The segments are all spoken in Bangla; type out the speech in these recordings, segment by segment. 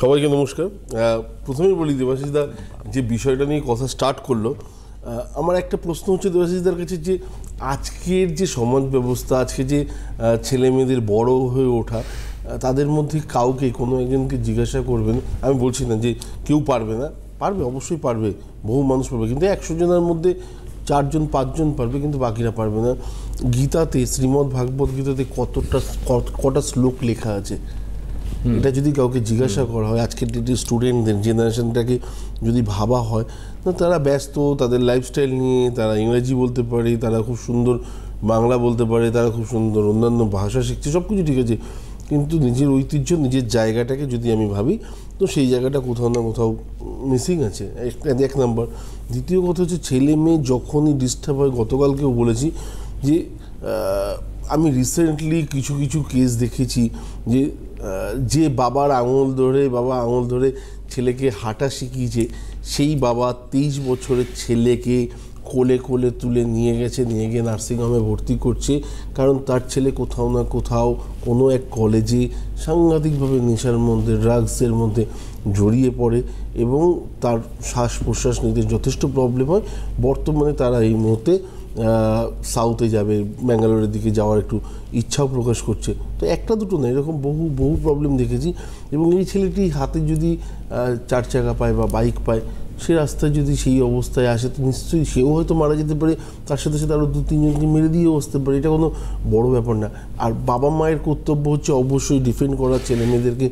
সবাইকে নমস্কার। প্রথমেই বলি দেবাশিসদা যে বিষয়টা নিয়ে কথা স্টার্ট করলো, আমার একটা প্রশ্ন হচ্ছে দেবাশিসদার কাছে যে আজকের যে সমাজ ব্যবস্থা, আজকে যে ছেলে মেয়েদের বড় হয়ে ওঠা, তাদের মধ্যে কাউকে কোনো একজনকে জিজ্ঞাসা করবেন, আমি বলছি না যে কেউ পারবে না, পারবে, অবশ্যই পারবে, বহু মানুষ পারবে, কিন্তু 100 জনের মধ্যে 4জন 5জন পারবে, কিন্তু বাকিরা পারবে না। গীতাতে, শ্রীমদ্ ভাগবত গীতাতে কটা শ্লোক লেখা আছে, এটা যদি কাউকে জিজ্ঞাসা করা হয়, আজকের ডেটে স্টুডেন্টদের জেনারেশনটাকে যদি ভাবা হয়, না তারা ব্যস্ত তাদের লাইফস্টাইল নিয়ে, তারা ইংরেজি বলতে পারে, তারা খুব সুন্দর বাংলা বলতে পারে, তারা খুব সুন্দর অন্যান্য ভাষা শিখছে, সব কিছু ঠিক আছে, কিন্তু নিজের ঐতিহ্য, নিজের জায়গাটাকে যদি আমি ভাবি, তো সেই জায়গাটা কোথাও না কোথাও মিসিং আছে, এক নাম্বার। দ্বিতীয় কথা হচ্ছে ছেলে মেয়ে যখনই ডিস্টার্ব হয়, গতকালকেও বলেছি যে আমি রিসেন্টলি কিছু কিছু কেস দেখেছি যে বাবা আঙুল ধরে ছেলেকে হাঁটা শিখিয়েছে, সেই বাবা 23 বছরের ছেলেকে কোলে কোলে তুলে নিয়ে গিয়ে নার্সিংহোমে ভর্তি করছে, কারণ তার ছেলে কোথাও না কোথাও কোনো এক কলেজে সাংঘাতিকভাবে নেশার মধ্যে, ড্রাগসের মধ্যে জড়িয়ে পড়ে এবং তার শ্বাস প্রশ্বাস নিতে যথেষ্ট প্রবলেম হয়। বর্তমানে তারা এই মুহূর্তে সাউথে যাবে, ব্যাঙ্গালোরের দিকে যাওয়ার একটু ইচ্ছাও প্রকাশ করছে। তো একটা দুটো না, এরকম বহু প্রবলেম দেখেছি। এবং এই ছেলেটি হাতে যদি 4 চাকা পায় বা বাইক পায়, সে রাস্তায় যদি সেই অবস্থায় আসে, তো নিশ্চয়ই সেও হয়তো মারা যেতে পারে, তার সাথে সাথে আরও 2-3জনকে মেরে দিয়েও আসতে পারে, এটা কোনো বড় ব্যাপার না। আর বাবা মায়ের কর্তব্য হচ্ছে অবশ্যই ডিফেন্ড করা, ছেলে মেয়েদেরকে,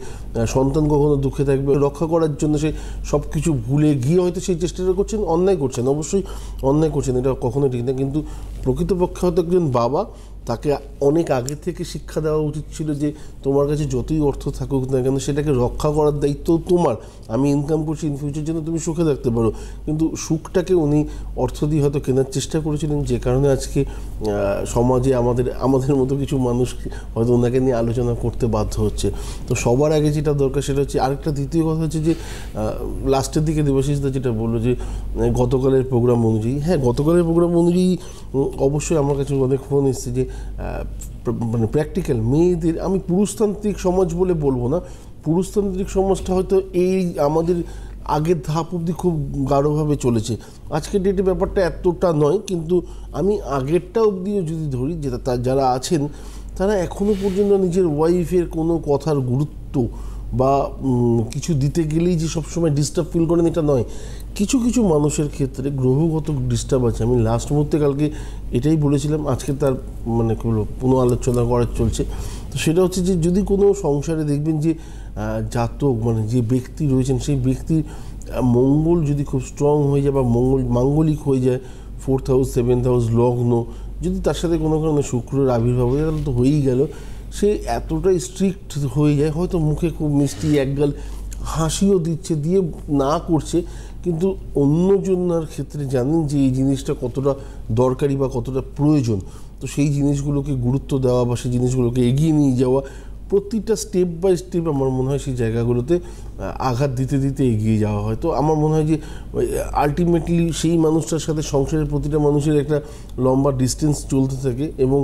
সন্তান কখনো দুঃখে থাকবে রক্ষা করার জন্য সে সব কিছু ভুলে গিয়ে হয়তো সেই চেষ্টাটা করছেন, অন্যায় করছেন, অবশ্যই অন্যায় করছেন, এটা কখনো ঠিক না। কিন্তু প্রকৃতপক্ষে হয়তো একজন বাবা, তাকে অনেক আগে থেকে শিক্ষা দেওয়া উচিত ছিল যে তোমার কাছে যতই অর্থ থাকুক না কেন, সেটাকে রক্ষা করার দায়িত্ব তোমার। আমি ইনকাম করছি ইন ফিউচার জন্য, তুমি সুখে থাকতে পারো, কিন্তু সুখটাকে উনি অর্থ দিয়ে হয়তো কেনার চেষ্টা করেছিলেন, যে কারণে আজকে সমাজে আমাদের মতো কিছু মানুষ হয়তো ওনাকে নিয়ে আলোচনা করতে বাধ্য হচ্ছে। তো সবার আগে যেটা দরকার সেটা হচ্ছে, আরেকটা দ্বিতীয় কথা হচ্ছে যে লাস্টের দিকে দেবাশিসদা যেটা বললো যে গতকালের প্রোগ্রাম অনুযায়ী, হ্যাঁ গতকালের প্রোগ্রাম অনুযায়ী অবশ্যই আমার কাছে অনেক ফোন এসছে যে মানে প্র্যাকটিক্যাল মেয়েদের, আমি পুরুষতান্ত্রিক সমাজ বলে বলবো না, পুরুষতান্ত্রিক সমাজটা হয়তো এই আমাদের আগের ধাপ অবধি খুব গাঢ়ভাবে চলেছে, আজকের ডেটে ব্যাপারটা এতটা নয়, কিন্তু আমি আগেরটা অবধিও যদি ধরি, যে যারা আছেন তারা এখনও পর্যন্ত নিজের ওয়াইফের কোনো কথার গুরুত্ব বা কিছু দিতে গেলেই যে সবসময় ডিস্টার্ব ফিল করেন, এটা নয়। কিছু কিছু মানুষের ক্ষেত্রে গ্রহগত ডিস্টার্ব আছে। আমি লাস্ট মুহূর্তে কালকে এটাই বলেছিলাম, আজকে তার মানে পুনঃ আলোচনা করার চলছে। তো সেটা হচ্ছে যে যদি কোনো সংসারে দেখবেন যে জাতক, মানে যে ব্যক্তি রয়েছেন, সেই ব্যক্তির মঙ্গল যদি খুব স্ট্রং হয়ে যায় বা মাঙ্গলিক হয়ে যায়, 4th হাউস 7th হাউস লগ্ন, যদি তার সাথে কোনো কারণে শুক্রের আবির্ভাব হয়ে গেল, তো হয়েই গেল, সে এতটাই স্ট্রিক্ট হয়ে যায়, হয়তো মুখে খুব মিষ্টি একগাল হাসিও দিচ্ছে, দিয়ে না করছে, কিন্তু অন্যজনের ক্ষেত্রে জানেন যে এই জিনিসটা কতটা দরকারি বা কতটা প্রয়োজন। তো সেই জিনিসগুলোকে গুরুত্ব দেওয়া বা সেই জিনিসগুলোকে এগিয়ে নিয়ে যাওয়া, প্রতিটা স্টেপ বাই স্টেপ আমার মনে হয় সেই জায়গাগুলোতে আঘাত দিতে দিতে এগিয়ে যাওয়া হয়। তো আমার মনে হয় যে আলটিমেটলি সেই মানুষটার সাথে সংসারের প্রতিটা মানুষের একটা লম্বা ডিস্টেন্স চলতে থাকে, এবং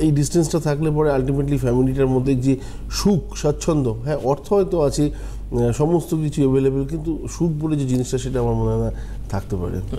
এই ডিস্টেন্সটা থাকলে পরে আলটিমেটলি ফ্যামিলিটার মধ্যে যে সুখ স্বাচ্ছন্দ্য, হ্যাঁ অর্থ হয়তো আছে, সমস্ত কিছু অ্যাভেলেবেল, কিন্তু সুখ বলে যে জিনিসটা, সেটা আমার মনে হয় না থাকতে পারে।